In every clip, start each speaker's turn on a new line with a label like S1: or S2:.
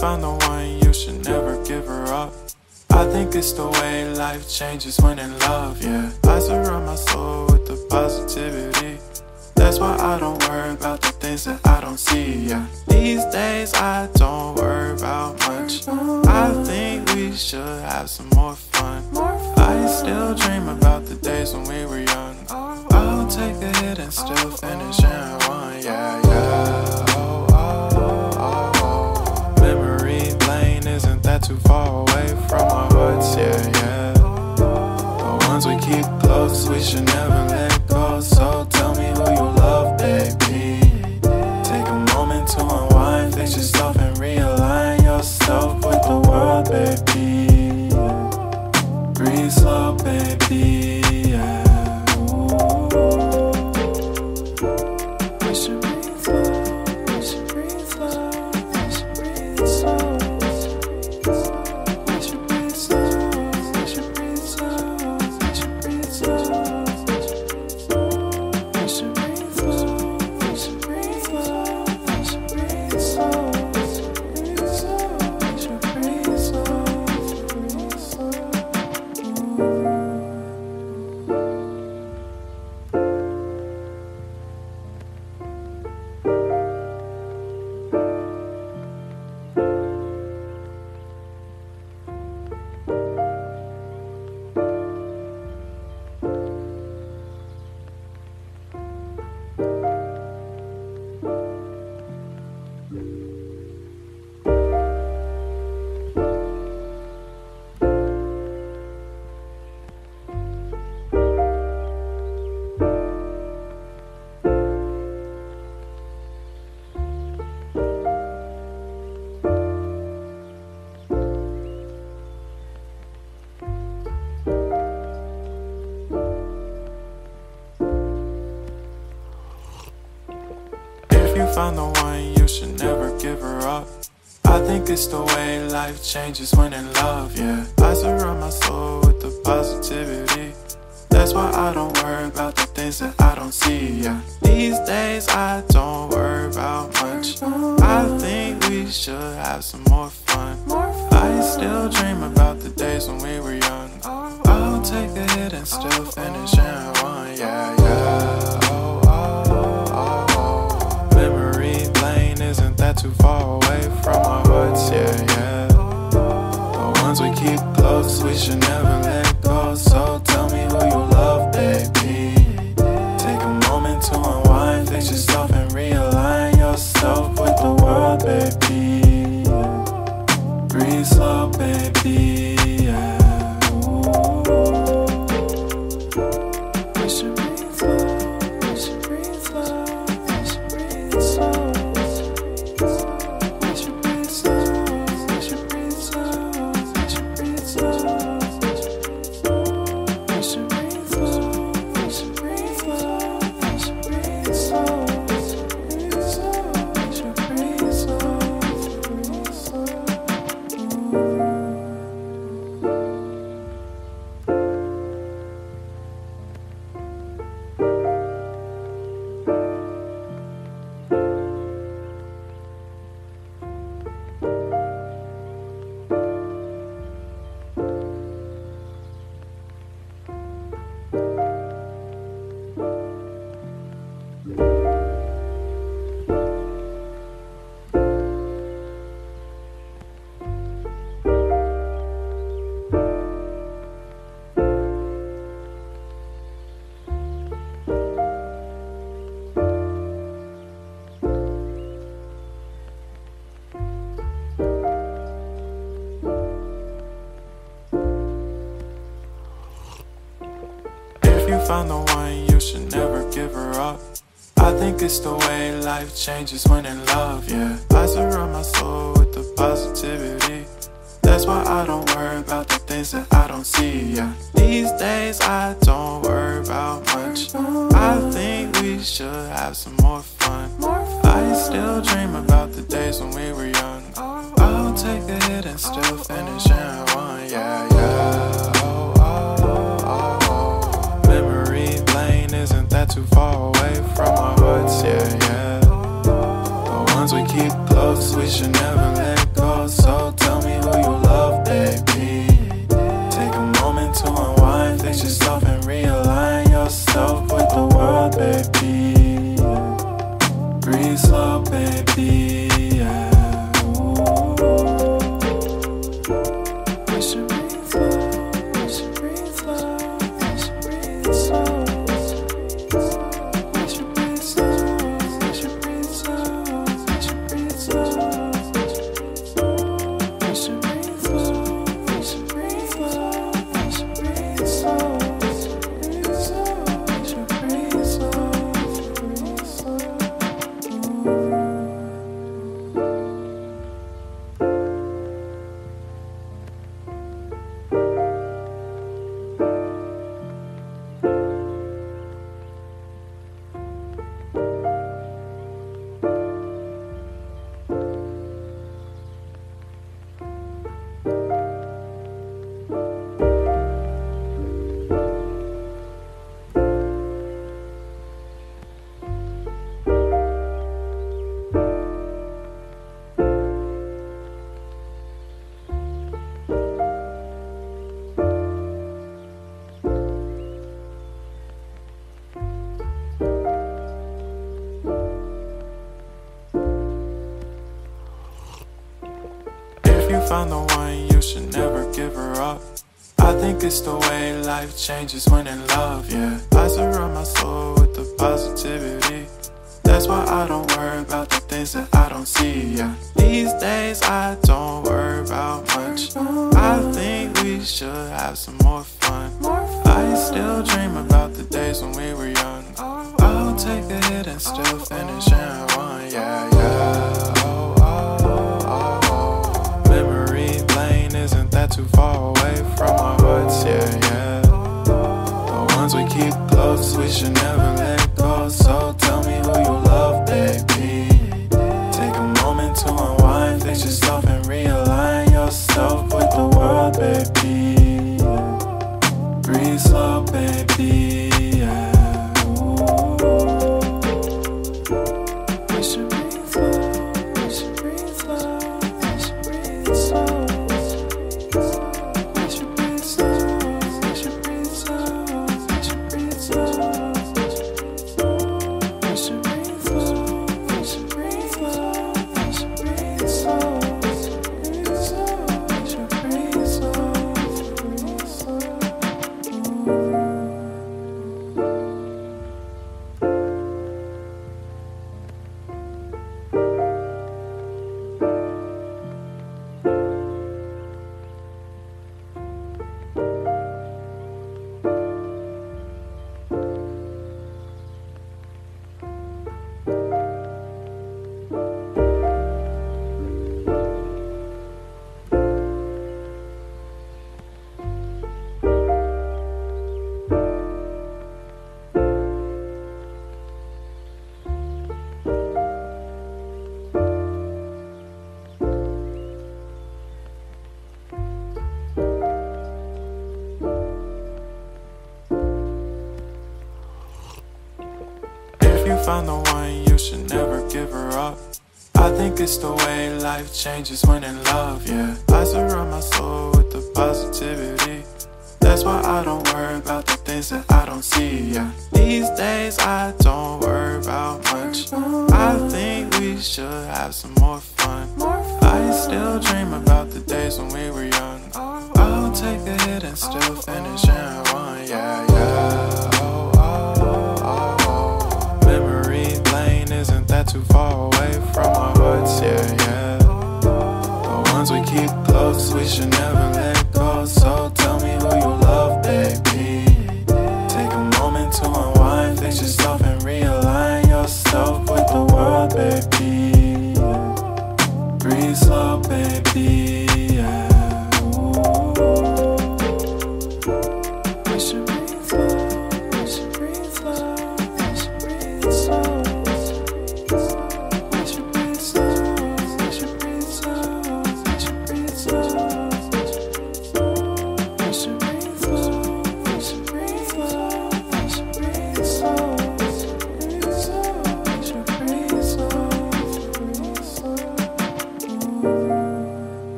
S1: Found the one, you should never give her up. I think it's the way life changes when in love, yeah. I surround my soul with the positivity. That's why I don't worry about the things that I don't see, yeah. These days I don't worry about much. I think we should have some more fun. I still dream about the days when we were young. I'll take a hit and still finish in one, yeah, yeah. Isn't that too far away from our hearts, yeah, yeah. The ones we keep close, we should never let go. So tell me who you love, baby. Take a moment to unwind, fix yourself and realign yourself with the world, baby. Breathe slow, baby, yeah. We should breathe slow, we should breathe slow, we should breathe slow. Found the one, you should never give her up. I think it's the way life changes when in love, yeah. I surround my soul with the positivity. That's why I don't worry about the things that I don't see, yeah. These days I don't worry about much. I think we should have some more fun. I still dream about the days when we were young. I'll take a hit and still finish in one, yeah, yeah. Isn't that too far away from our hearts, yeah, yeah. The ones we keep close, we should never let go. So tell me who you love, baby. Take a moment to unwind, fix yourself and realign yourself with the world, baby. Breathe slow, baby, yeah. We should breathe slow, we should breathe slow, we should breathe slow. If you found the one, you should never give her up. I think it's the way life changes when in love, yeah. I surround my soul with the positivity. That's why I don't worry about the things that I don't see, yeah. These days I don't worry about much. I think we should have some more fun. I still dream about the days when we were young. I'll take a hit and still finish in one, yeah, yeah. Oh, oh, oh, oh. Memory lane isn't that too far away from our hearts, yeah, yeah. The ones we keep close, we should never let go. So tell me who you love, baby. Take a moment to unwind, fix yourself and realign yourself with the world, baby. Breathe slow, baby, yeah. We should breathe slow, we should breathe slow, we should breathe slow. We should breathe slow, we should breathe slow, we should breathe slow. We should breathe slow, we should breathe slow, we should breathe slow. We should breathe slow, breathe slow. If you found the one, you should never give her up. I think it's the way life changes when in love, yeah. I surround my soul with the positivity. That's why I don't worry about the things that I don't see, yeah. These days I don't worry about much. I think we should have some more fun. I still dream about the days when we were young. I'll take a hit and still finish in one, yeah, yeah. Oh, oh, oh, oh. Memory lane isn't that too far away from our hearts, yeah, yeah. The ones we keep close, we should never let go. So tell me who you love, baby. Take a moment to unwind, fix yourself and realign yourself with the world, baby. Breathe slow, baby, yeah. We should breathe slow, we should breathe slow, we should breathe slow. We should breathe slow, we should breathe slow, we should breathe slow. We should breathe slow, we should breathe slow, we should breathe slow. We should breathe slow, breathe slow. If you found the one, you should never give her up. I think it's the way life changes when in love, yeah. I surround my soul with the positivity. That's why I don't worry about the things that I don't see, yeah. These days I don't worry about much. I think we should have some more fun. I still dream about the days when we were young. I'll take a hit and still finish in one, yeah, yeah. Oh, oh, oh, oh. Memory lane isn't that too far away from our hearts, yeah, yeah. The ones we keep close, we should never let go. So tell me who you love, baby. Take a moment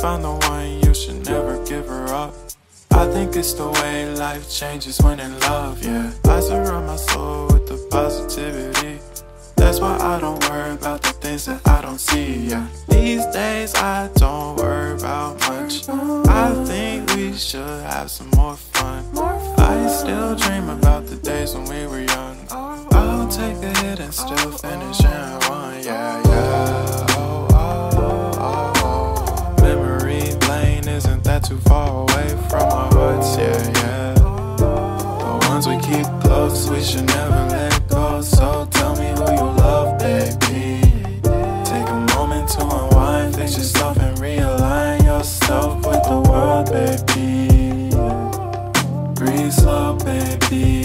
S1: found the one, you should never give her up. I think it's the way life changes when in love, yeah. I surround my soul with the positivity. That's why I don't worry about the things that I don't see, yeah. These days I don't worry about much. I think we should have some more fun. I still dream about the days when we were young. I'll take a hit and still finish in one, yeah, yeah. Oh, oh, oh, oh. Memory lane isn't that too far away from our hearts, yeah, yeah. The ones we keep close, we should never let go. So tell me who you love, baby. Take a moment to unwind, fix yourself and realign yourself with the world, baby. Breathe slow, baby.